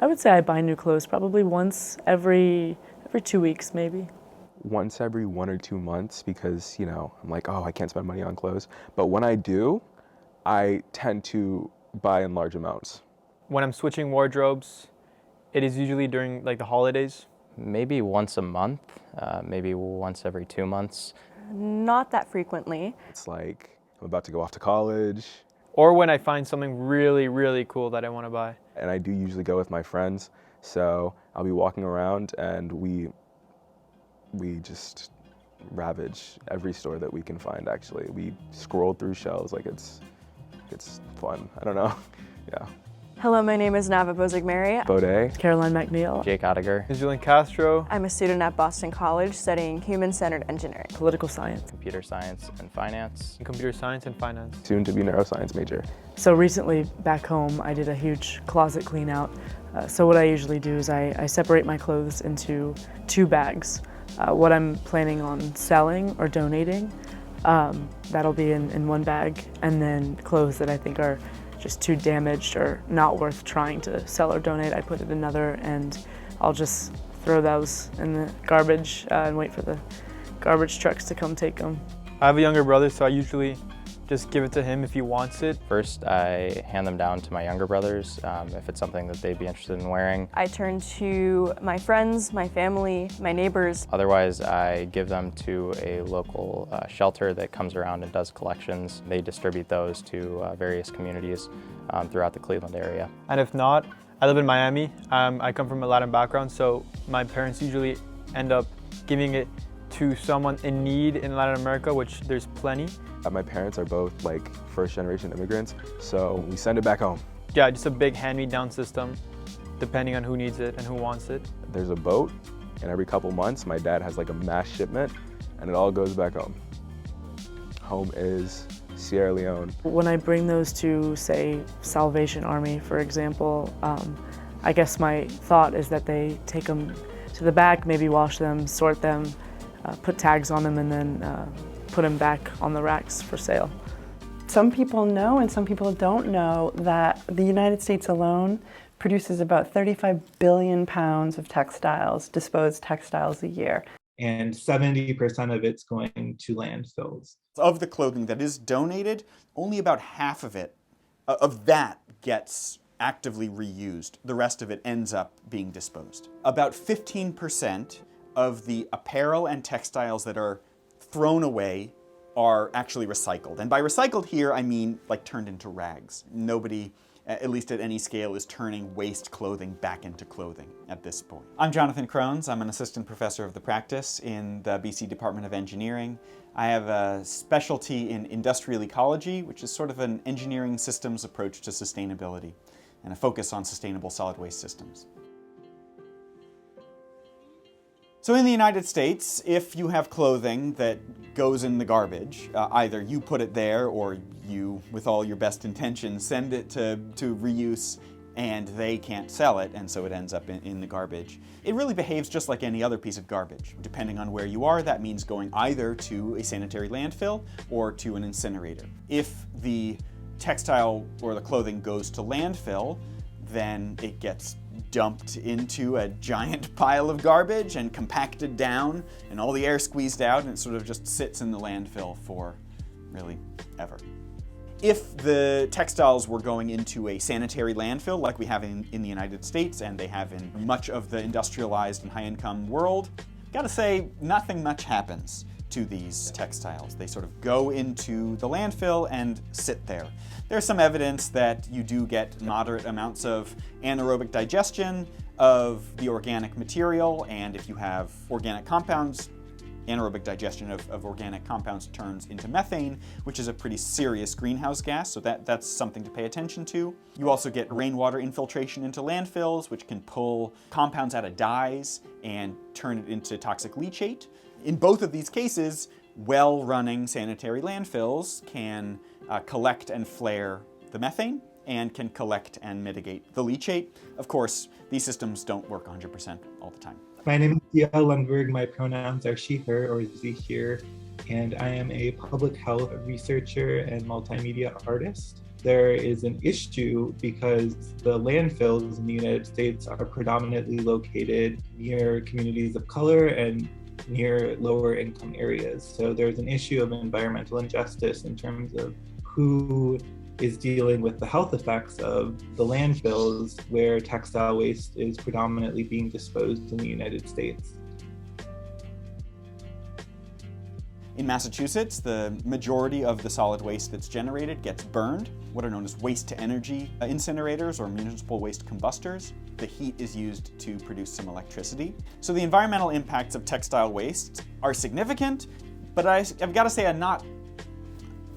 I would say I buy new clothes probably once every 2 weeks maybe. Once every 1 or 2 months because, I'm like, oh, I can't spend money on clothes. But when I do, I tend to buy in large amounts. When I'm switching wardrobes, it is usually during like the holidays. Maybe once a month, maybe once every 2 months. Not that frequently. It's like I'm about to go off to college. Or when I find something really, really cool that I want to buy. And I do usually go with my friends. So I'll be walking around and we just ravage every store that we can find, actually. We scroll through shelves like it's fun. I don't know. Yeah. Hello, my name is Nava Bozig-Mary. Bode. Caroline McNeil. Jake Ottiger. Julian Castro. I'm a student at Boston College studying human-centered engineering. Political science. Computer science and finance. And computer science and finance. Soon to be neuroscience major. So recently back home I did a huge closet clean out. So what I usually do is I separate my clothes into 2 bags. What I'm planning on selling or donating, that'll be in one bag, and then clothes that I think are just too damaged or not worth trying to sell or donate, I put it in another, and I'll just throw those in the garbage and wait for the garbage trucks to come take them. I have a younger brother, so I usually just give it to him if he wants it. First, I hand them down to my younger brothers if it's something that they'd be interested in wearing. I turn to my friends, my family, my neighbors. Otherwise, I give them to a local shelter that comes around and does collections. They distribute those to various communities throughout the Cleveland area. And if not, I live in Miami. I come from a Latin background, so my parents usually end up giving it to someone in need in Latin America, which there's plenty. My parents are both like first-generation immigrants, so we send it back home. Yeah, just a big hand-me-down system, depending on who needs it and who wants it. There's a boat, and every couple months my dad has like a mass shipment, and it all goes back home. Home is Sierra Leone. When I bring those to, say, Salvation Army, for example, I guess my thought is that they take them to the back, maybe wash them, sort them, put tags on them, and then put them back on the racks for sale. Some people know and some people don't know that the United States alone produces about 35 billion pounds of textiles, disposed textiles a year. And 70% of it's going to landfills. Of the clothing that is donated, only about half of it, of that gets actively reused. The rest of it ends up being disposed. About 15% of the apparel and textiles that are thrown away are actually recycled. And by recycled here, I mean like turned into rags. Nobody, at least at any scale, is turning waste clothing back into clothing at this point. I'm Jonathan Crones. I'm an assistant professor of the practice in the BC Department of Engineering. I have a specialty in industrial ecology, which is sort of an engineering systems approach to sustainability, and a focus on sustainable solid waste systems. So in the United States, if you have clothing that goes in the garbage, either you put it there or you, with all your best intentions, send it to reuse and they can't sell it, and so it ends up in the garbage. It really behaves just like any other piece of garbage. Depending on where you are, that means going either to a sanitary landfill or to an incinerator. If the textile or the clothing goes to landfill, then it gets dumped into a giant pile of garbage and compacted down and all the air squeezed out, and it sort of just sits in the landfill for really ever. If the textiles were going into a sanitary landfill like we have in the United States and they have in much of the industrialized and high-income world, gotta say, nothing much happens to these textiles. They sort of go into the landfill and sit there. There's some evidence that you do get moderate amounts of anaerobic digestion of the organic material, and if you have organic compounds, anaerobic digestion of organic compounds turns into methane, which is a pretty serious greenhouse gas, so that's something to pay attention to. You also get rainwater infiltration into landfills, which can pull compounds out of dyes and turn it into toxic leachate. In both of these cases, well-running sanitary landfills can collect and flare the methane and can collect and mitigate the leachate. Of course, these systems don't work 100% all the time. My name is Dia Lundberg. My pronouns are she, her, or ze, here, and I am a public health researcher and multimedia artist. there is an issue because the landfills in the United States are predominantly located near communities of color and near lower income areas. So there's an issue of environmental injustice in terms of who is dealing with the health effects of the landfills where textile waste is predominantly being disposed in the United States. In Massachusetts, the majority of the solid waste that's generated gets burned, what are known as waste-to-energy incinerators or municipal waste combustors. The heat is used to produce some electricity. So the environmental impacts of textile waste are significant, but I've got to say are not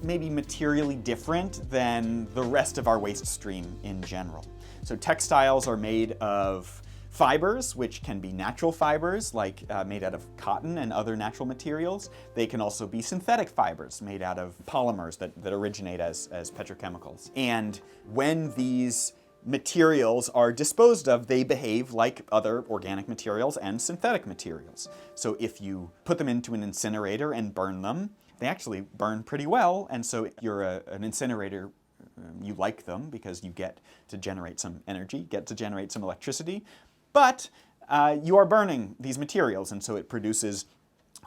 maybe materially different than the rest of our waste stream in general. So textiles are made of fibers, which can be natural fibers, like made out of cotton and other natural materials. They can also be synthetic fibers made out of polymers that originate as petrochemicals. And when these materials are disposed of, they behave like other organic materials and synthetic materials. So if you put them into an incinerator and burn them, they actually burn pretty well. And so if you're an incinerator, you like them because you get to generate some energy, get to generate some electricity. But you are burning these materials, and so it produces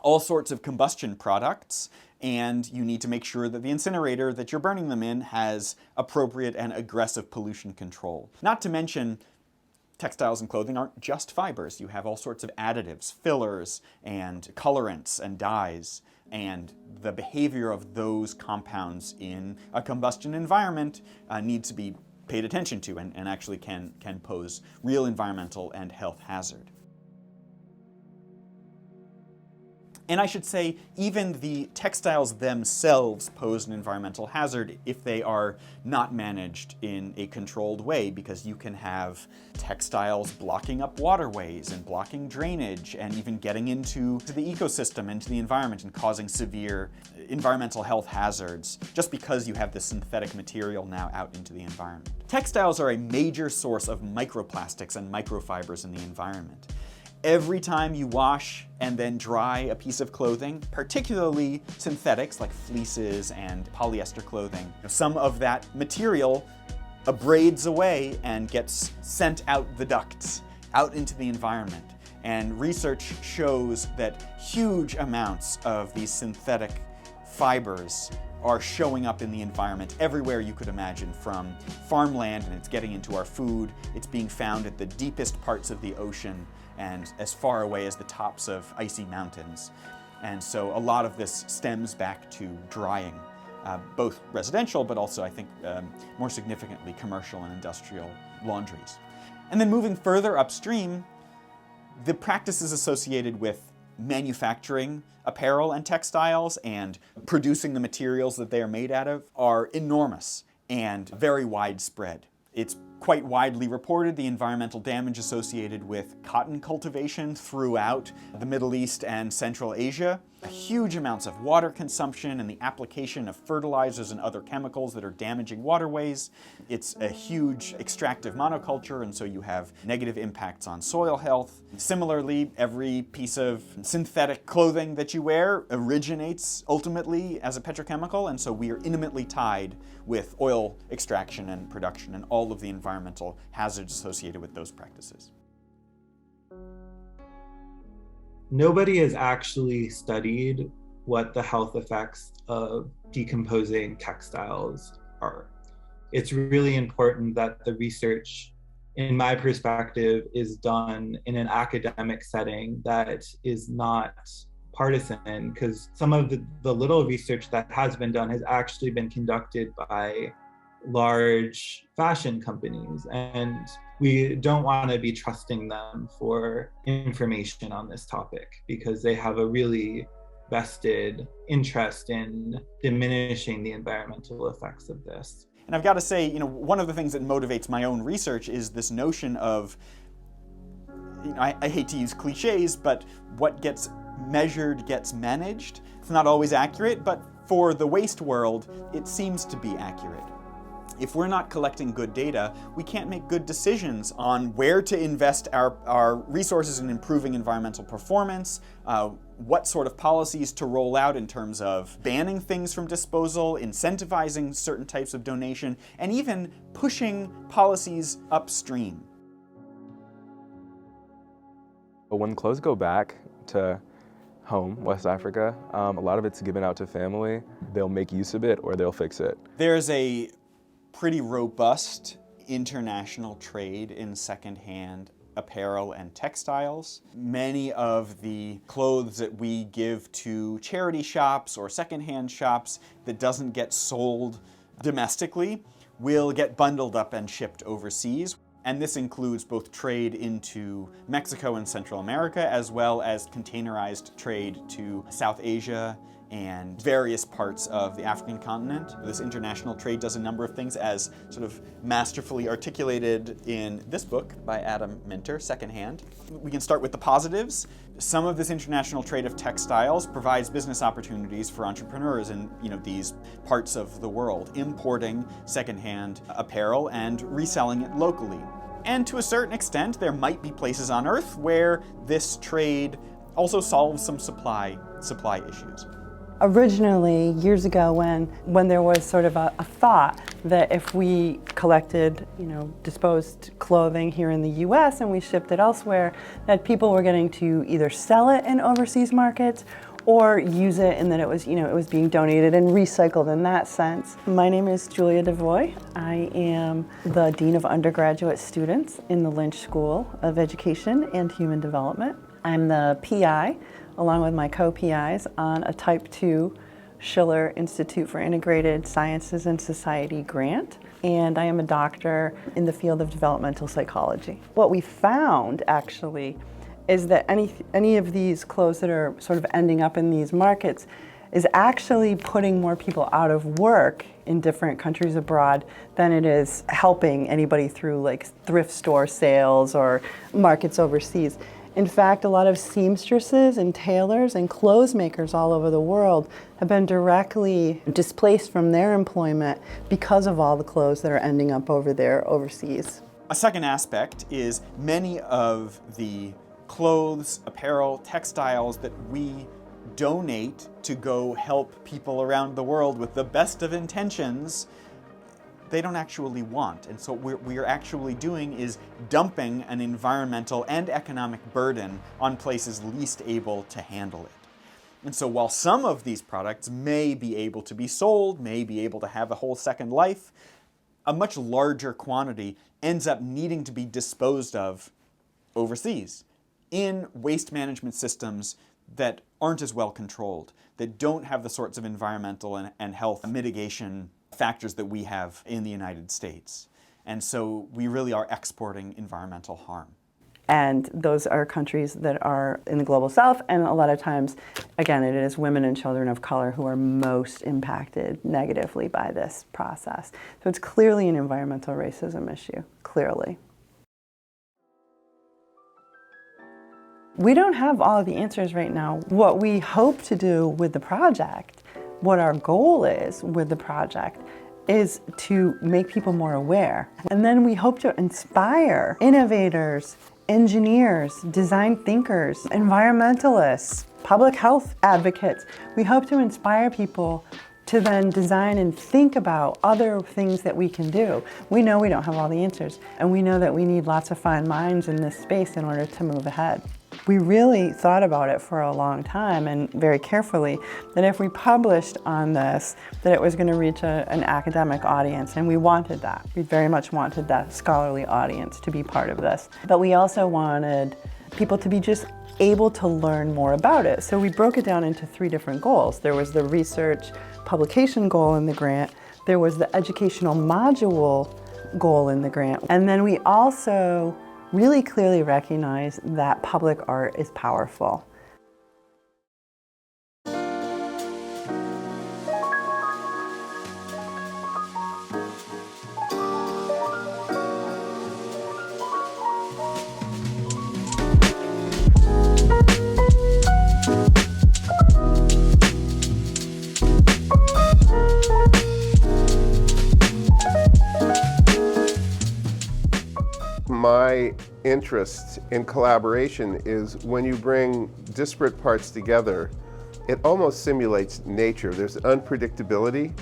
all sorts of combustion products, and you need to make sure that the incinerator that you're burning them in has appropriate and aggressive pollution control. Not to mention, textiles and clothing aren't just fibers. You have all sorts of additives, fillers, and colorants and dyes, and the behavior of those compounds in a combustion environment needs to be paid attention to and actually can pose real environmental and health hazard. And I should say, even the textiles themselves pose an environmental hazard if they are not managed in a controlled way, because you can have textiles blocking up waterways and blocking drainage and even getting into the ecosystem, into the environment, and causing severe environmental health hazards just because you have this synthetic material now out into the environment. Textiles are a major source of microplastics and microfibers in the environment. Every time you wash and then dry a piece of clothing, particularly synthetics like fleeces and polyester clothing, some of that material abrades away and gets sent out the ducts, out into the environment. And research shows that huge amounts of these synthetic fibers are showing up in the environment everywhere you could imagine, from farmland, and it's getting into our food. It's being found at the deepest parts of the ocean and as far away as the tops of icy mountains. And so a lot of this stems back to drying, both residential, but also I think more significantly commercial and industrial laundries. And then moving further upstream, the practices associated with manufacturing apparel and textiles and producing the materials that they are made out of are enormous and very widespread. It's quite widely reported the environmental damage associated with cotton cultivation throughout the Middle East and Central Asia. Huge amounts of water consumption and the application of fertilizers and other chemicals that are damaging waterways. It's a huge extractive monoculture, and so you have negative impacts on soil health. Similarly, every piece of synthetic clothing that you wear originates ultimately as a petrochemical, and so we are intimately tied with oil extraction and production and all of the environmental hazards associated with those practices. Nobody has actually studied what the health effects of decomposing textiles are. It's really important that the research, in my perspective, is done in an academic setting that is not partisan, because some of the little research that has been done has actually been conducted by large fashion companies, and we don't want to be trusting them for information on this topic because they have a really vested interest in diminishing the environmental effects of this. And I've got to say, one of the things that motivates my own research is this notion of, I hate to use cliches, but what gets measured gets managed. It's not always accurate, but for the waste world, it seems to be accurate. If we're not collecting good data, we can't make good decisions on where to invest our resources in improving environmental performance, what sort of policies to roll out in terms of banning things from disposal, incentivizing certain types of donation, and even pushing policies upstream. But when clothes go back to home, West Africa, a lot of it's given out to family. They'll make use of it or they'll fix it. There's a pretty robust international trade in secondhand apparel and textiles. Many of the clothes that we give to charity shops or secondhand shops that doesn't get sold domestically will get bundled up and shipped overseas. And this includes both trade into Mexico and Central America, as well as containerized trade to South Asia and various parts of the African continent. This international trade does a number of things, as sort of masterfully articulated in this book by Adam Minter, Secondhand. We can start with the positives. Some of this international trade of textiles provides business opportunities for entrepreneurs in these parts of the world, importing secondhand apparel and reselling it locally. And to a certain extent, there might be places on Earth where this trade also solves some supply issues. Originally, years ago, when there was sort of a thought that if we collected, disposed clothing here in the U.S. and we shipped it elsewhere, that people were getting to either sell it in overseas markets or use it, and that it was, it was being donated and recycled in that sense. My name is Julia DeVoy. I am the Dean of Undergraduate Students in the Lynch School of Education and Human Development. I'm the PI, along with my co-PIs, on a Type 2 Schiller Institute for Integrated Sciences and Society grant, and I am a doctor in the field of developmental psychology. What we found, actually, is that any of these clothes that are sort of ending up in these markets is actually putting more people out of work in different countries abroad than it is helping anybody through like thrift store sales or markets overseas. In fact, a lot of seamstresses and tailors and clothes makers all over the world have been directly displaced from their employment because of all the clothes that are ending up over there overseas. A second aspect is many of the clothes, apparel, textiles that we donate to go help people around the world with the best of intentions, they don't actually want. And so what we're actually doing is dumping an environmental and economic burden on places least able to handle it. And so while some of these products may be able to be sold, may be able to have a whole second life, a much larger quantity ends up needing to be disposed of overseas in waste management systems that aren't as well controlled, that don't have the sorts of environmental and health mitigation factors that we have in the United States. And so we really are exporting environmental harm. And those are countries that are in the global south, and a lot of times, again, it is women and children of color who are most impacted negatively by this process. So it's clearly an environmental racism issue, clearly. We don't have all of the answers right now. What we hope to do with the project, what our goal is with the project, is to make people more aware. And then we hope to inspire innovators, engineers, design thinkers, environmentalists, public health advocates. We hope to inspire people to then design and think about other things that we can do. We know we don't have all the answers, and we know that we need lots of fine minds in this space in order to move ahead. We really thought about it for a long time and very carefully that if we published on this, that it was going to reach an academic audience, and we wanted that. We very much wanted that scholarly audience to be part of this. But we also wanted people to be just able to learn more about it. So we broke it down into 3 different goals. There was the research publication goal in the grant, there was the educational module goal in the grant, and then we also really clearly recognize that public art is powerful. my interest in collaboration is when you bring disparate parts together, it almost simulates nature. There's unpredictability,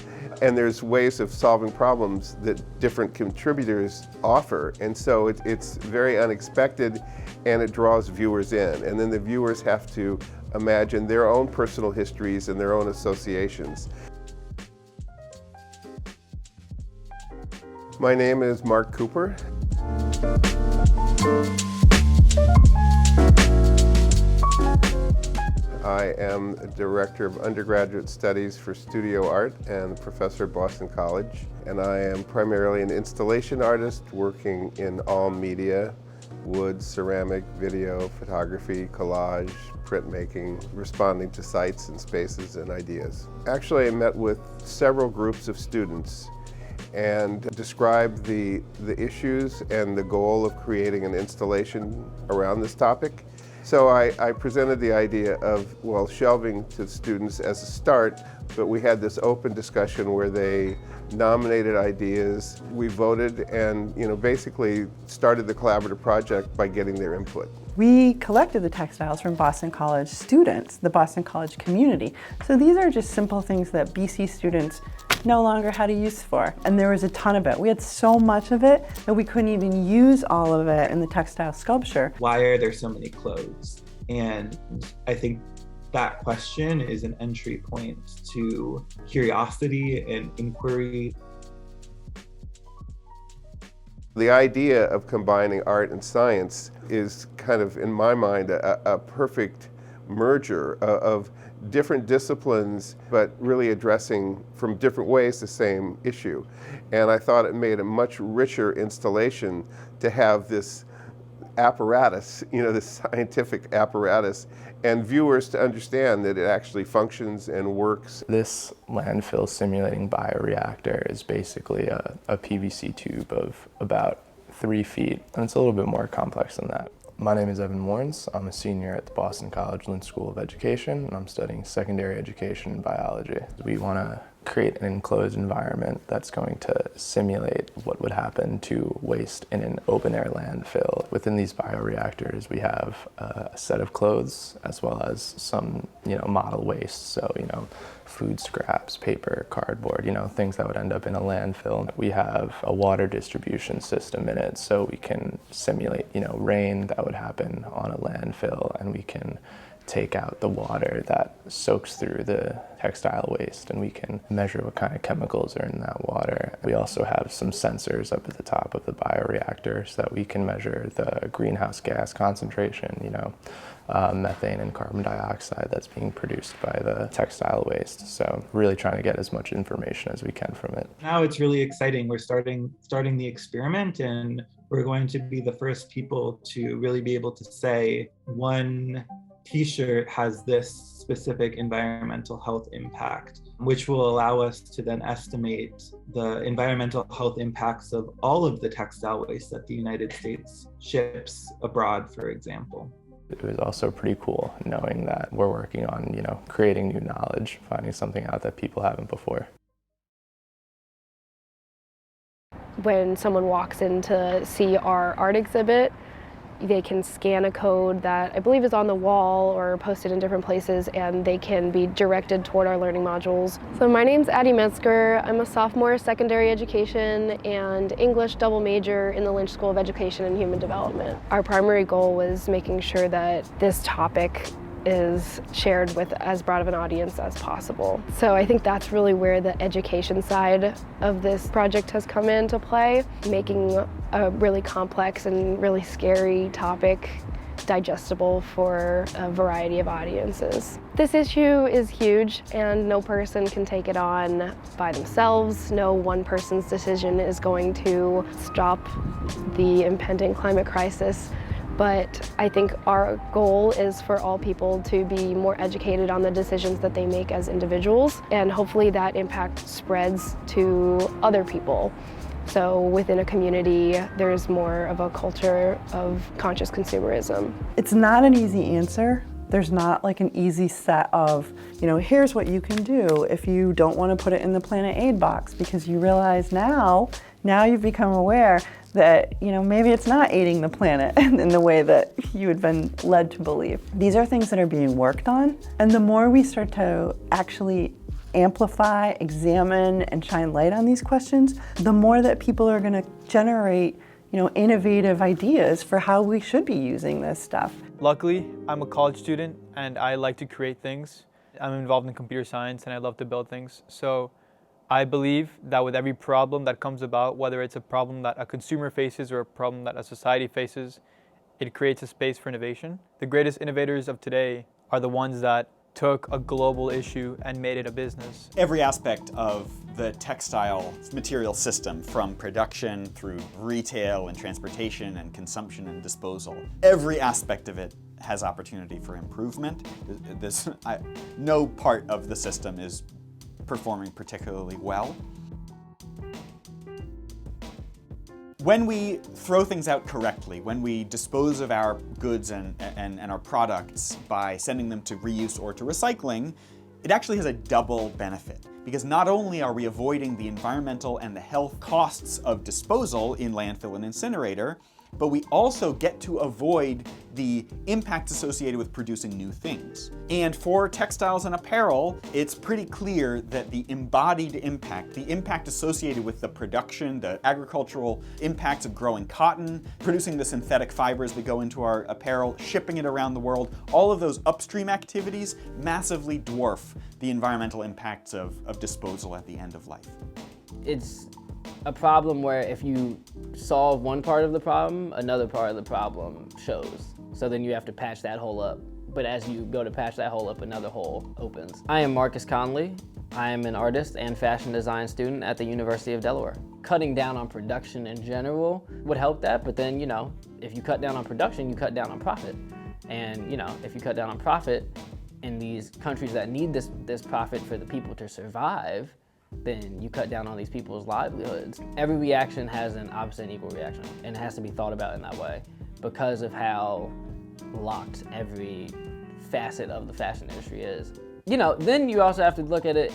and there's ways of solving problems that different contributors offer. And so it's very unexpected, and it draws viewers in. And then the viewers have to imagine their own personal histories and their own associations. My name is Mark Cooper. I am a Director of Undergraduate Studies for Studio Art and Professor at Boston College. And I am primarily an installation artist working in all media: wood, ceramic, video, photography, collage, printmaking, responding to sites and spaces and ideas. Actually, I met with several groups of students and described the issues and the goal of creating an installation around this topic. So I presented the idea of, well, shelving to students as a start, but we had this open discussion where they nominated ideas. We voted and, basically started the collaborative project by getting their input. We collected the textiles from Boston College students, the Boston College community. So these are just simple things that BC students no longer had a use for. And there was a ton of it. We had so much of it that we couldn't even use all of it in the textile sculpture. Why are there so many clothes? And I think that question is an entry point to curiosity and inquiry. The idea of combining art and science is kind of, in my mind, a perfect merger of different disciplines, but really addressing from different ways the same issue. And I thought it made a much richer installation to have this apparatus, this scientific apparatus, and viewers to understand that it actually functions and works. This landfill simulating bioreactor is basically a PVC tube of about 3 feet, and it's a little bit more complex than that. My name is Evan Warnes. I'm a senior at the Boston College Lynch School of Education, and I'm studying secondary education in biology. We want to create an enclosed environment that's going to simulate what would happen to waste in an open-air landfill. Within these bioreactors, we have a set of clothes as well as some, model waste. So, food scraps, paper, cardboard, things that would end up in a landfill. We have a water distribution system in it, so we can simulate, rain that would happen on a landfill, and we can take out the water that soaks through the textile waste, and we can measure what kind of chemicals are in that water. We also have some sensors up at the top of the bioreactor so that we can measure the greenhouse gas concentration, methane and carbon dioxide that's being produced by the textile waste. So really trying to get as much information as we can from it. Now it's really exciting. We're starting the experiment, and we're going to be the first people to really be able to say one t-shirt has this specific environmental health impact, which will allow us to then estimate the environmental health impacts of all of the textile waste that the United States ships abroad, for example. It was also pretty cool knowing that we're working on, creating new knowledge, finding something out that people haven't before. When someone walks in to see our art exhibit, they can scan a code that I believe is on the wall or posted in different places, and they can be directed toward our learning modules. So my name's Addie Metzger. I'm a sophomore secondary education and English double major in the Lynch School of Education and Human Development. Our primary goal was making sure that this topic is shared with as broad of an audience as possible. So I think that's really where the education side of this project has come into play, making a really complex and really scary topic digestible for a variety of audiences. This issue is huge, and no person can take it on by themselves. No one person's decision is going to stop the impending climate crisis. But I think our goal is for all people to be more educated on the decisions that they make as individuals, and hopefully that impact spreads to other people. So within a community, there's more of a culture of conscious consumerism. It's not an easy answer. There's not like an easy set of, here's what you can do if you don't want to put it in the Planet Aid box, because you realize now Now you've become aware that, maybe it's not aiding the planet in the way that you had been led to believe. These are things that are being worked on, and the more we start to actually amplify, examine, and shine light on these questions, the more that people are going to generate, innovative ideas for how we should be using this stuff. Luckily, I'm a college student and I like to create things. I'm involved in computer science and I love to build things. So I believe that with every problem that comes about, whether it's a problem that a consumer faces or a problem that a society faces, it creates a space for innovation. The greatest innovators of today are the ones that took a global issue and made it a business. Every aspect of the textile material system, from production through retail and transportation and consumption and disposal, every aspect of it has opportunity for improvement. No part of the system is performing particularly well. When we throw things out correctly, when we dispose of our goods and our products by sending them to reuse or to recycling, it actually has a double benefit. Because not only are we avoiding the environmental and the health costs of disposal in landfill and incinerator, but we also get to avoid the impacts associated with producing new things. And for textiles and apparel, it's pretty clear that the embodied impact, the impact associated with the production, the agricultural impacts of growing cotton, producing the synthetic fibers that go into our apparel, shipping it around the world, all of those upstream activities massively dwarf the environmental impacts of disposal at the end of life. It's a problem where if you solve one part of the problem, another part of the problem shows. So then you have to patch that hole up. But as you go to patch that hole up, another hole opens. I am Marcus Conley. I am an artist and fashion design student at the University of Delaware. Cutting down on production in general would help that, but then, if you cut down on production, you cut down on profit. And, if you cut down on profit in these countries that need this profit for the people to survive, then you cut down on these people's livelihoods. Every reaction has an opposite and equal reaction, and it has to be thought about in that way because of how locked every facet of the fashion industry is. Then you also have to look at it,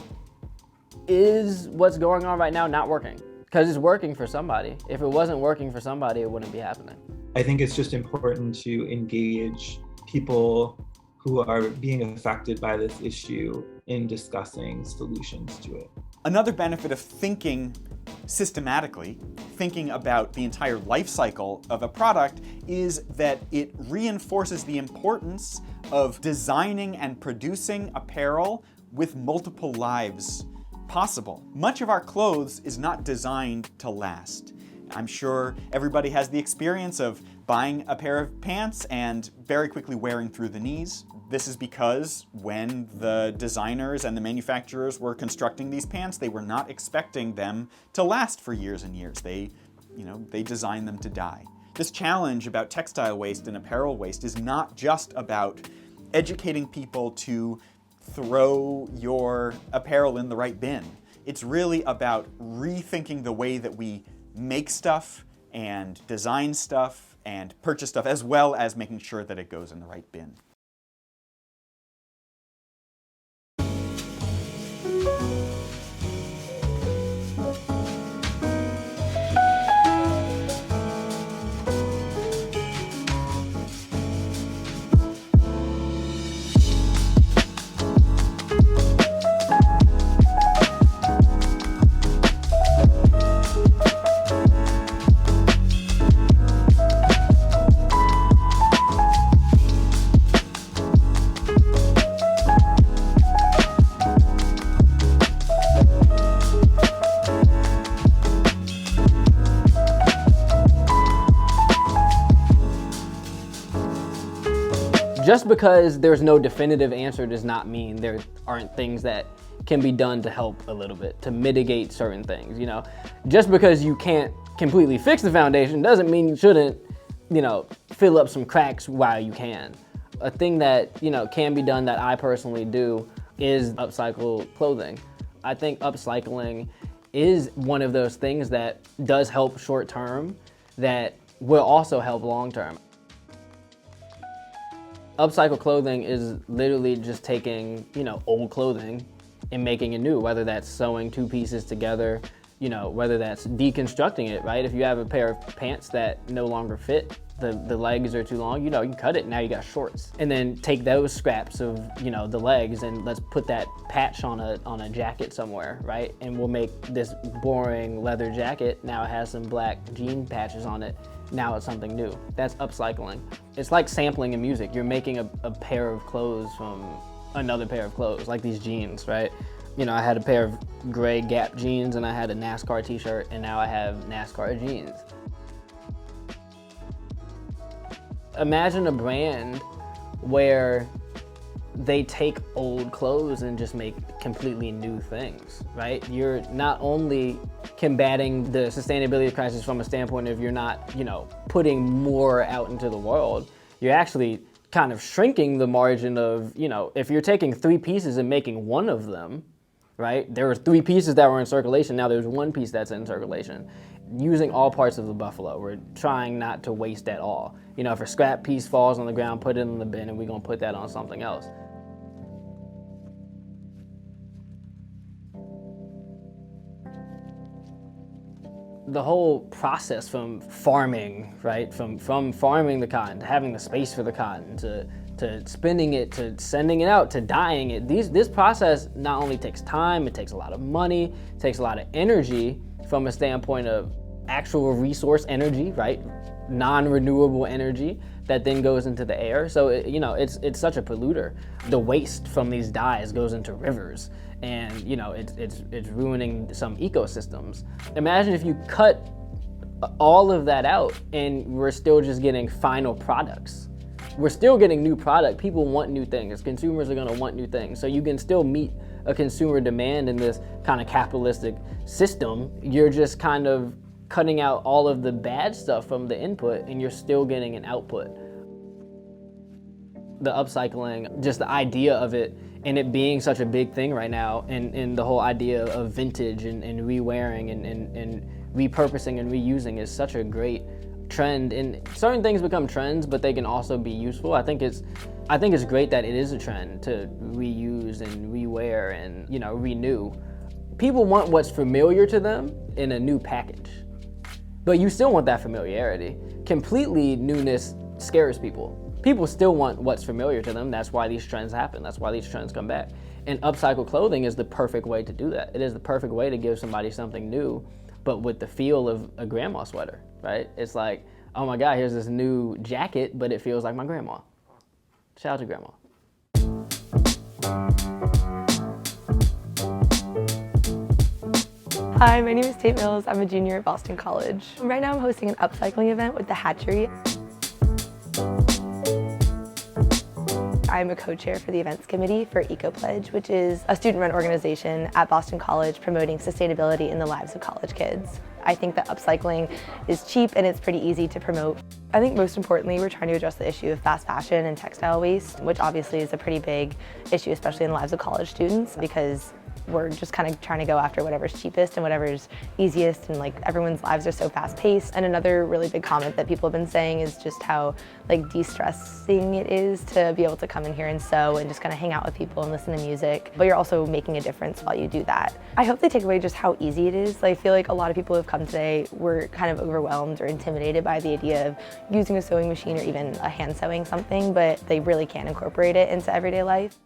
is what's going on right now not working? Because it's working for somebody. If it wasn't working for somebody, it wouldn't be happening. I think it's just important to engage people who are being affected by this issue in discussing solutions to it. Another benefit of thinking systematically, thinking about the entire life cycle of a product, is that it reinforces the importance of designing and producing apparel with multiple lives possible. Much of our clothes is not designed to last. I'm sure everybody has the experience of buying a pair of pants and very quickly wearing through the knees. This is because when the designers and the manufacturers were constructing these pants, they were not expecting them to last for years and years. They designed them to die. This challenge about textile waste and apparel waste is not just about educating people to throw your apparel in the right bin. It's really about rethinking the way that we make stuff and design stuff and purchase stuff, as well as making sure that it goes in the right bin. Just because there's no definitive answer does not mean there aren't things that can be done to help a little bit, to mitigate certain things, Just because you can't completely fix the foundation doesn't mean you shouldn't, fill up some cracks while you can. A thing that, can be done that I personally do is upcycle clothing. I think upcycling is one of those things that does help short term that will also help long term. Upcycle clothing is literally just taking, old clothing and making it new, whether that's sewing two pieces together you know, whether that's deconstructing it, right? If you have a pair of pants that no longer fit, the legs are too long, you know, you can cut it, now you got shorts. And then take those scraps of, you know, the legs and let's put that patch on a jacket somewhere, right? And we'll make this boring leather jacket, now it has some black jean patches on it, now it's something new. That's upcycling. It's like sampling in music. You're making a pair of clothes from another pair of clothes, like these jeans, right? You know, I had a pair of gray Gap jeans and I had a NASCAR t-shirt, and now I have NASCAR jeans. Imagine a brand where they take old clothes and just make completely new things, right? You're not only combating the sustainability crisis from a standpoint of you're not, you know, putting more out into the world, you're actually kind of shrinking the margin of, you know, if you're taking 3 pieces and making one of them, right? There were 3 pieces that were in circulation, now there's 1 piece that's in circulation. Using all parts of the buffalo, we're trying not to waste at all. You know, if a scrap piece falls on the ground, put it in the bin and we're gonna put that on something else. The whole process from farming, right? From farming the cotton, to having the space for the cotton, to spinning it, to sending it out, to dyeing it. This process not only takes time, it takes a lot of money, it takes a lot of energy from a standpoint of actual resource energy, right? Non-renewable energy that then goes into the air. So, you know, it's such a polluter. The waste from these dyes goes into rivers, and, you know, it's ruining some ecosystems. Imagine if you cut all of that out and we're still just getting final products. We're still getting new product. People want new things. Consumers are gonna want new things. So you can still meet a consumer demand in this kind of capitalistic system. You're just kind of cutting out all of the bad stuff from the input and you're still getting an output. The upcycling, just the idea of it and it being such a big thing right now, and the whole idea of vintage and re-wearing and repurposing and reusing is such a great trend. And certain things become trends, but they can also be useful. I think it's great that it is a trend to reuse and rewear and, you know, renew. People want what's familiar to them in a new package, but you still want that familiarity. Completely newness scares people. People still want what's familiar to them. That's why these trends happen. That's why these trends come back. And upcycled clothing is the perfect way to do that. It is the perfect way to give somebody something new, but with the feel of a grandma sweater, right? It's like, oh my God, here's this new jacket, but it feels like my grandma. Shout out to grandma. Hi, my name is Tate Mills. I'm a junior at Boston College. Right now I'm hosting an upcycling event with the Hatchery. I'm a co-chair for the events committee for EcoPledge, which is a student-run organization at Boston College promoting sustainability in the lives of college kids. I think that upcycling is cheap and it's pretty easy to promote. I think most importantly, we're trying to address the issue of fast fashion and textile waste, which obviously is a pretty big issue, especially in the lives of college students, because we're just kind of trying to go after whatever's cheapest and whatever's easiest, and like everyone's lives are so fast paced. And another really big comment that people have been saying is just how like de-stressing it is to be able to come in here and sew and just kind of hang out with people and listen to music, but you're also making a difference while you do that. I hope they take away just how easy it is. I feel like a lot of people who have come today were kind of overwhelmed or intimidated by the idea of using a sewing machine or even a hand sewing something, but they really can incorporate it into everyday life.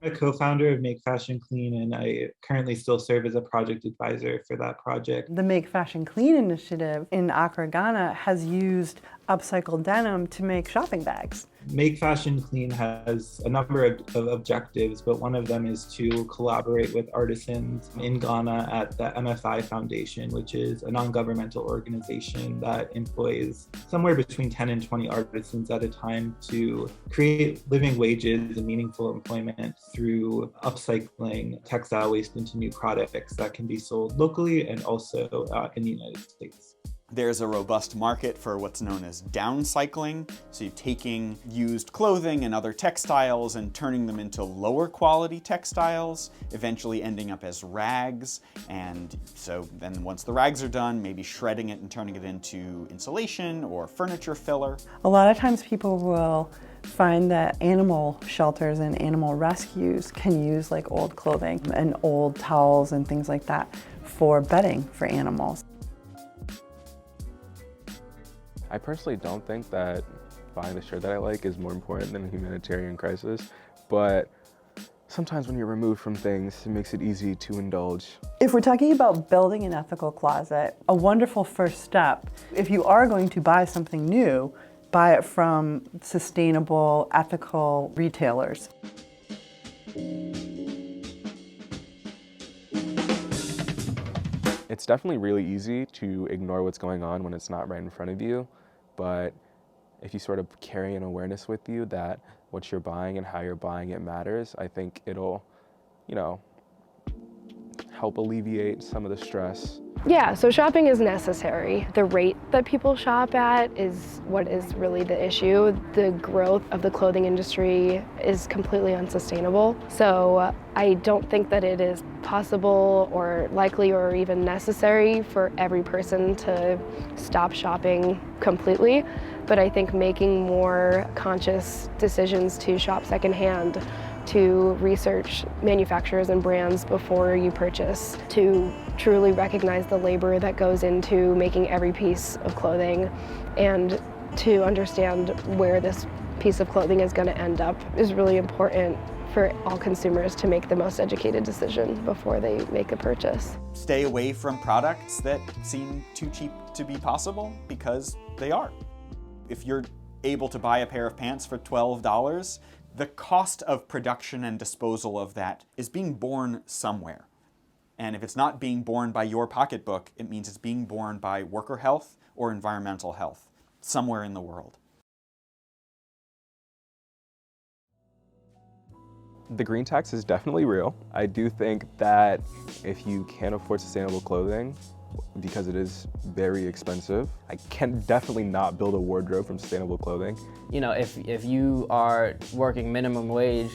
I'm a co-founder of Make Fashion Clean, and I currently still serve as a project advisor for that project. The Make Fashion Clean initiative in Accra, Ghana has used upcycled denim to make shopping bags. Make Fashion Clean has a number of objectives, but one of them is to collaborate with artisans in Ghana at the MFI Foundation, which is a non-governmental organization that employs somewhere between 10 and 20 artisans at a time to create living wages and meaningful employment through upcycling textile waste into new products that can be sold locally and also in the United States. There's a robust market for what's known as downcycling, so you're taking used clothing and other textiles and turning them into lower quality textiles, eventually ending up as rags. And so then once the rags are done, maybe shredding it and turning it into insulation or furniture filler. A lot of times people will find that animal shelters and animal rescues can use like old clothing and old towels and things like that for bedding for animals. I personally don't think that buying the shirt that I like is more important than a humanitarian crisis, but sometimes when you're removed from things, it makes it easy to indulge. If we're talking about building an ethical closet, a wonderful first step, if you are going to buy something new, buy it from sustainable, ethical retailers. It's definitely really easy to ignore what's going on when it's not right in front of you, but if you sort of carry an awareness with you that what you're buying and how you're buying it matters, I think it'll, help alleviate some of the stress. Yeah, so shopping is necessary. The rate that people shop at is what is really the issue. The growth of the clothing industry is completely unsustainable. So I don't think that it is possible or likely or even necessary for every person to stop shopping completely. But I think making more conscious decisions to shop secondhand, to research manufacturers and brands before you purchase, to truly recognize the labor that goes into making every piece of clothing, and to understand where this piece of clothing is going to end up is really important for all consumers to make the most educated decision before they make a purchase. Stay away from products that seem too cheap to be possible, because they are. If you're able to buy a pair of pants for $12, the cost of production and disposal of that is being borne somewhere. And if it's not being borne by your pocketbook, it means it's being borne by worker health or environmental health somewhere in the world. The green tax is definitely real. I do think that if you can't afford sustainable clothing, because it is very expensive, I can definitely not build a wardrobe from sustainable clothing. You know, if you are working minimum wage,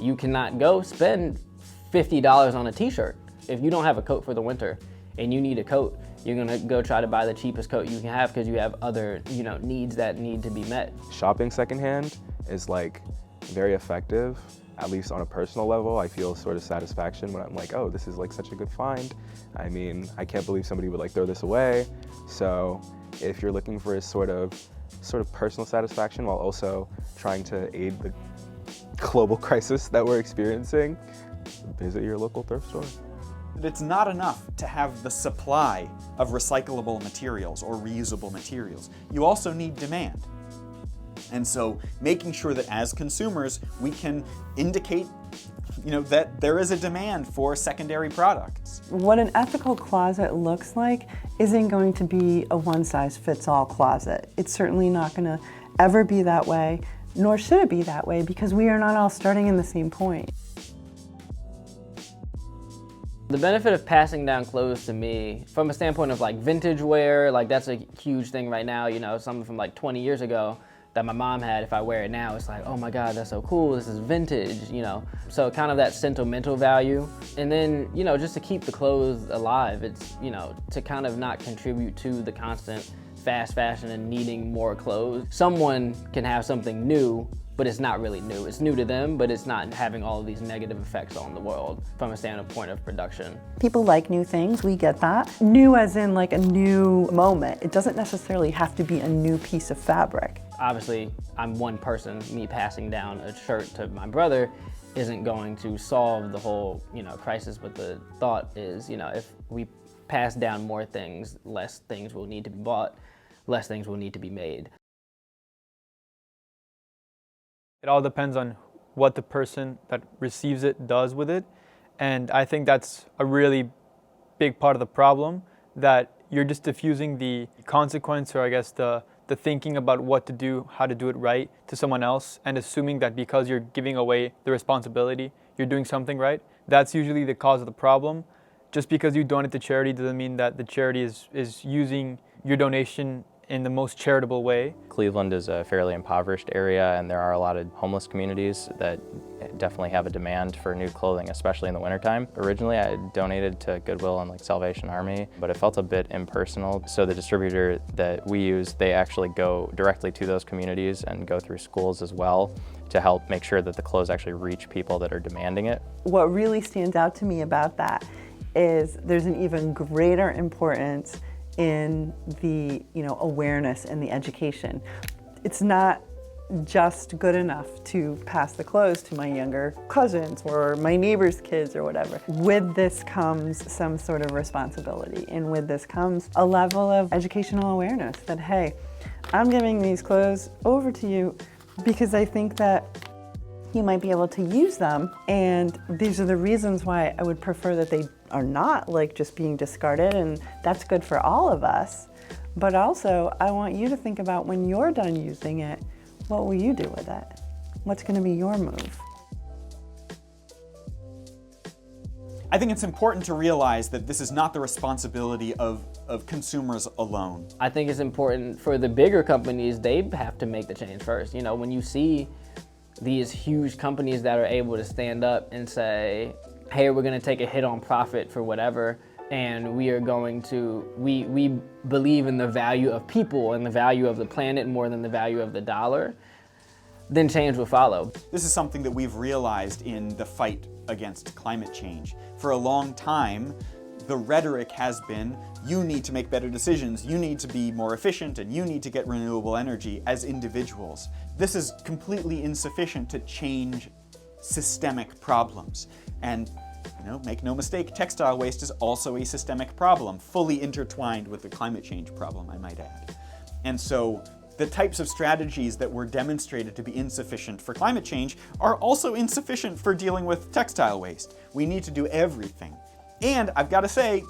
you cannot go spend $50 on a t-shirt. If you don't have a coat for the winter and you need a coat, you're gonna go try to buy the cheapest coat you can have because you have other, needs that need to be met. Shopping secondhand is very effective, at least on a personal level. I feel sort of satisfaction when I'm like, oh, this is such a good find. I mean, I can't believe somebody would throw this away. So if you're looking for a sort of personal satisfaction while also trying to aid the global crisis that we're experiencing, visit your local thrift store. It's not enough to have the supply of recyclable materials or reusable materials. You also need demand. And so making sure that as consumers, we can indicate that there is a demand for secondary products. What an ethical closet looks like isn't going to be a one-size-fits-all closet. It's certainly not going to ever be that way, nor should it be that way, because we are not all starting in the same point. The benefit of passing down clothes to me, from a standpoint of vintage wear, that's a huge thing right now, something from 20 years ago that my mom had. If I wear it now, it's oh my God, that's so cool, this is vintage, So kind of that sentimental value. And then, just to keep the clothes alive, it's, to kind of not contribute to the constant fast fashion and needing more clothes. Someone can have something new, but it's not really new. It's new to them, but it's not having all of these negative effects on the world from a standpoint of production. People like new things, we get that. New as in a new moment. It doesn't necessarily have to be a new piece of fabric. Obviously, I'm one person. Me passing down a shirt to my brother isn't going to solve the whole, crisis, but the thought is, if we pass down more things, less things will need to be bought, less things will need to be made. It all depends on what the person that receives it does with it. And I think that's a really big part of the problem, that you're just diffusing the consequence, or I guess the thinking about what to do, how to do it right, to someone else, and assuming that because you're giving away the responsibility, you're doing something right. That's usually the cause of the problem. Just because you donate to charity doesn't mean that the charity is using your donation in the most charitable way. Cleveland is a fairly impoverished area, and there are a lot of homeless communities that definitely have a demand for new clothing, especially in the wintertime. Originally, I donated to Goodwill and Salvation Army, but it felt a bit impersonal. So the distributor that we use, they actually go directly to those communities and go through schools as well to help make sure that the clothes actually reach people that are demanding it. What really stands out to me about that is there's an even greater importance in the awareness and the education. It's not just good enough to pass the clothes to my younger cousins or my neighbor's kids or whatever. With this comes some sort of responsibility, and with this comes a level of educational awareness that, hey, I'm giving these clothes over to you because I think that you might be able to use them, and these are the reasons why I would prefer that they are not like just being discarded, and that's good for all of us. But also, I want you to think about when you're done using it, what will you do with it? What's going to be your move? I think it's important to realize that this is not the responsibility of consumers alone. I think it's important for the bigger companies, they have to make the change first. You know, when you see these huge companies that are able to stand up and say, hey, we're going to take a hit on profit for whatever, and we are going to, we believe in the value of people and the value of the planet more than the value of the dollar, then change will follow. This is something that we've realized in the fight against climate change. For a long time, the rhetoric has been, you need to make better decisions, you need to be more efficient, and you need to get renewable energy as individuals. This is completely insufficient to change systemic problems. And make no mistake, textile waste is also a systemic problem, fully intertwined with the climate change problem, I might add. And so the types of strategies that were demonstrated to be insufficient for climate change are also insufficient for dealing with textile waste. We need to do everything. And I've got to say,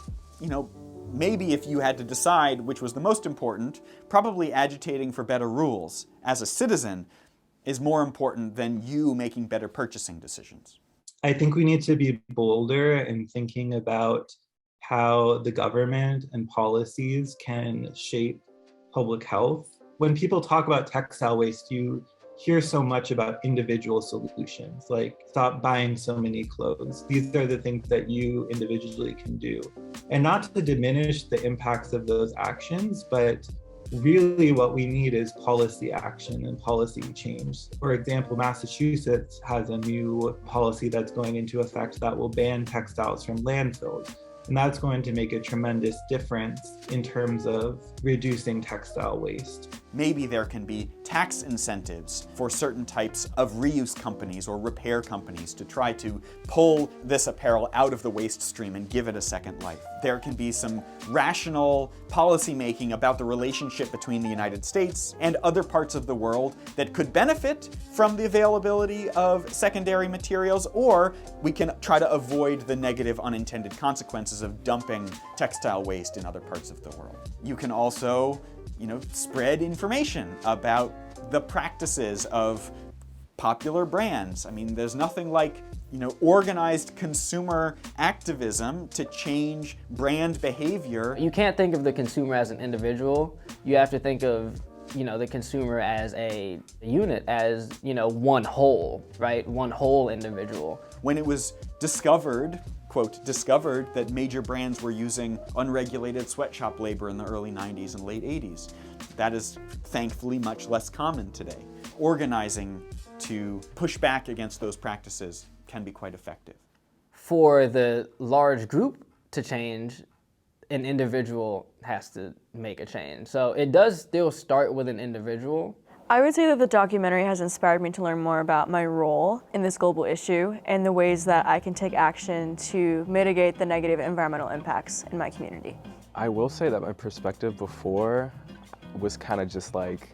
maybe if you had to decide which was the most important, probably agitating for better rules as a citizen is more important than you making better purchasing decisions. I think we need to be bolder in thinking about how the government and policies can shape public health. When people talk about textile waste, you hear so much about individual solutions, like stop buying so many clothes. These are the things that you individually can do. And not to diminish the impacts of those actions, but really what we need is policy action and policy change. For example, Massachusetts has a new policy that's going into effect that will ban textiles from landfills. And that's going to make a tremendous difference in terms of reducing textile waste. Maybe there can be tax incentives for certain types of reuse companies or repair companies to try to pull this apparel out of the waste stream and give it a second life. There can be some rational policy making about the relationship between the United States and other parts of the world that could benefit from the availability of secondary materials, or we can try to avoid the negative unintended consequences of dumping textile waste in other parts of the world. You can also spread information about the practices of popular brands. I mean, there's nothing like, organized consumer activism to change brand behavior. You can't think of the consumer as an individual. You have to think of, the consumer as a unit, as, one whole, right? One whole individual. When it was discovered, quote, discovered that major brands were using unregulated sweatshop labor in the early 90s and late 80s. That is thankfully much less common today. Organizing to push back against those practices can be quite effective. For the large group to change, an individual has to make a change. So it does still start with an individual. I would say that the documentary has inspired me to learn more about my role in this global issue and the ways that I can take action to mitigate the negative environmental impacts in my community. I will say that my perspective before was kind of just like,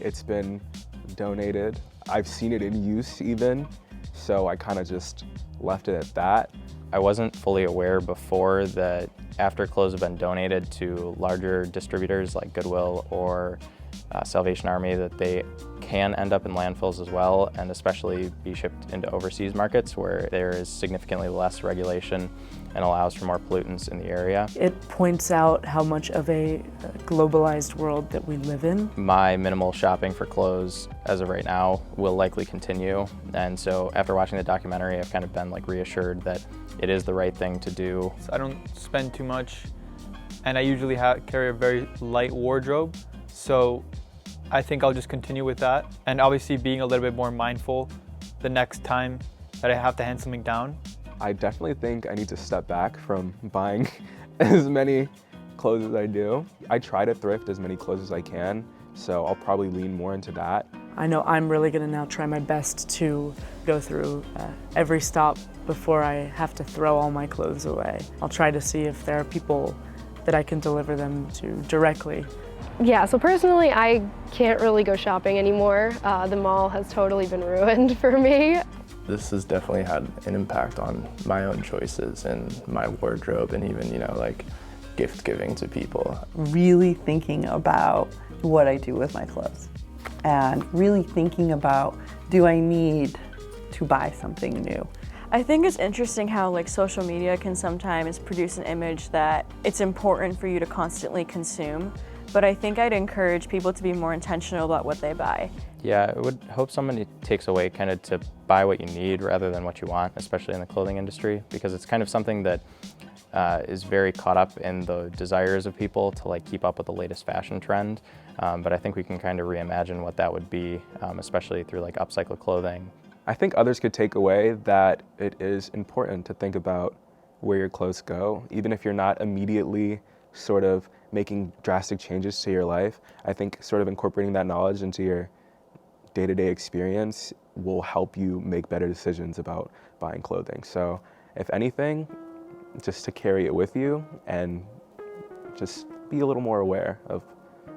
it's been donated. I've seen it in use even, so I kind of just left it at that. I wasn't fully aware before that after clothes have been donated to larger distributors like Goodwill or Salvation Army, that they can end up in landfills as well, and especially be shipped into overseas markets where there is significantly less regulation and allows for more pollutants in the area. It points out how much of a globalized world that we live in. My minimal shopping for clothes as of right now will likely continue, and so after watching the documentary, I've kind of been reassured that it is the right thing to do. I don't spend too much, and I usually carry a very light wardrobe, so I think I'll just continue with that, and obviously being a little bit more mindful the next time that I have to hand something down. I definitely think I need to step back from buying as many clothes as I do. I try to thrift as many clothes as I can, so I'll probably lean more into that. I know I'm really gonna now try my best to go through every stop before I have to throw all my clothes away. I'll try to see if there are people that I can deliver them to directly. Yeah, so personally, I can't really go shopping anymore. The mall has totally been ruined for me. This has definitely had an impact on my own choices and my wardrobe, and even, you know, like gift giving to people. Really thinking about what I do with my clothes and really thinking about, do I need to buy something new? I think it's interesting how like social media can sometimes produce an image that it's important for you to constantly consume, but I think I'd encourage people to be more intentional about what they buy. Yeah, I would hope somebody takes away kind of to buy what you need rather than what you want, especially in the clothing industry, because it's kind of something that is very caught up in the desires of people to like keep up with the latest fashion trend. But I think we can kind of reimagine what that would be, especially through like upcycled clothing. I think others could take away that it is important to think about where your clothes go, even if you're not immediately sort of making drastic changes to your life. I think sort of incorporating that knowledge into your day-to-day experience will help you make better decisions about buying clothing. So if anything, just to carry it with you and just be a little more aware of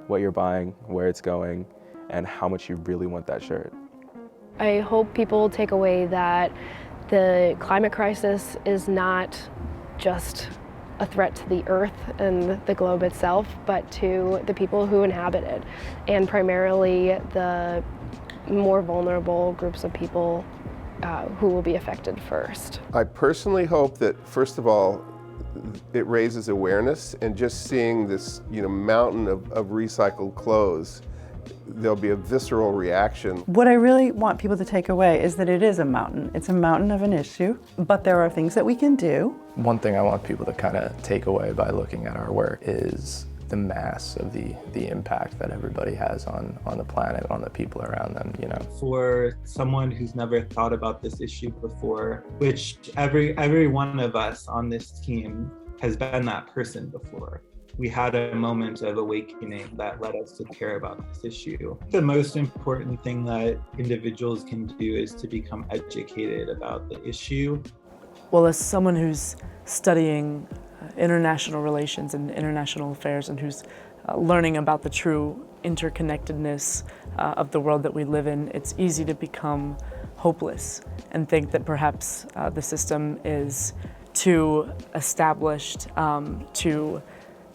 what you're buying, where it's going, and how much you really want that shirt. I hope people take away that the climate crisis is not just a threat to the earth and the globe itself, but to the people who inhabit it, and primarily the more vulnerable groups of people who will be affected first. I personally hope that, first of all, it raises awareness, and just seeing this, you know, mountain of recycled clothes, there'll be a visceral reaction. What I really want people to take away is that it is a mountain. It's a mountain of an issue, but there are things that we can do. One thing I want people to kind of take away by looking at our work is the mass of the impact that everybody has on the planet, on the people around them, you know. For someone who's never thought about this issue before, which every one of us on this team has been that person before. We had a moment of awakening that led us to care about this issue. The most important thing that individuals can do is to become educated about the issue. Well, as someone who's studying international relations and international affairs and who's learning about the true interconnectedness of the world that we live in, it's easy to become hopeless and think that perhaps the system is too established to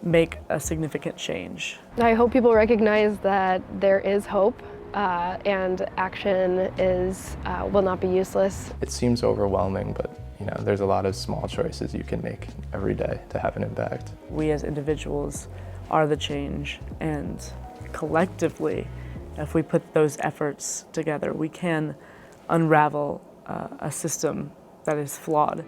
make a significant change. I hope people recognize that there is hope and action is will not be useless. It seems overwhelming, but you know, there's a lot of small choices you can make every day to have an impact. We as individuals are the change, and collectively, if we put those efforts together, we can unravel a system that is flawed.